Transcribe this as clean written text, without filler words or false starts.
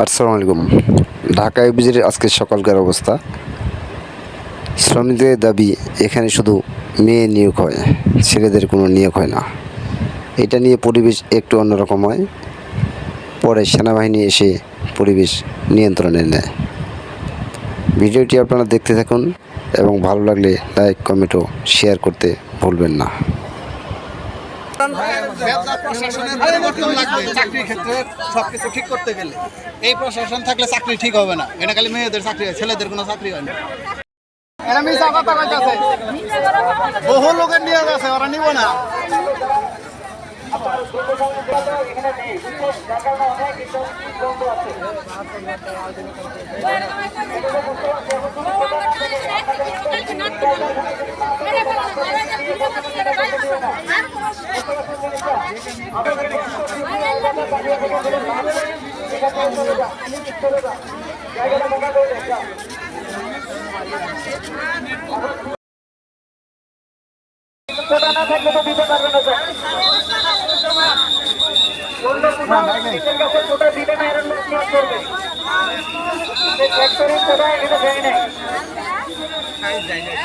আসসালামু আলাইকুম। ঢাকা অভিযানের আজকের সকালকার অবস্থা। শ্রমিকদের দাবি এখানে শুধু মেয়ে নিয়োগ হয়, ছেলেদের কোনো নিয়োগ হয় না। এটা নিয়ে পরিবেশ একটু অন্যরকম হয়, পরে সেনাবাহিনী এসে পরিবেশ নিয়ন্ত্রণে নেয়। ভিডিওটি আপনারা দেখতে থাকুন এবং ভালো লাগলে লাইক, কমেন্ট ও শেয়ার করতে ভুলবেন না। প্রশাসনের পরিবর্তন লাগবে চাকরির ক্ষেত্রে সবকিছু ঠিক করতে গেলে। এই প্রশাসন থাকলে চাকরি ঠিক হবে না। এটা খালি মেয়েদের চাকরি হয়, ছেলেদের কোনো চাকরি হয় না। বহু লোকের নিয়োগ আছে, ওরা নিব না। না থাকলে তো দিতে পারবে না স্যার। অন্য কোথাও নিজের কাছে কোটা দিবে না, এরকম লোক নিয়োগ করবে। ফ্যাক্টরির কোটা এখানে যায় নাই।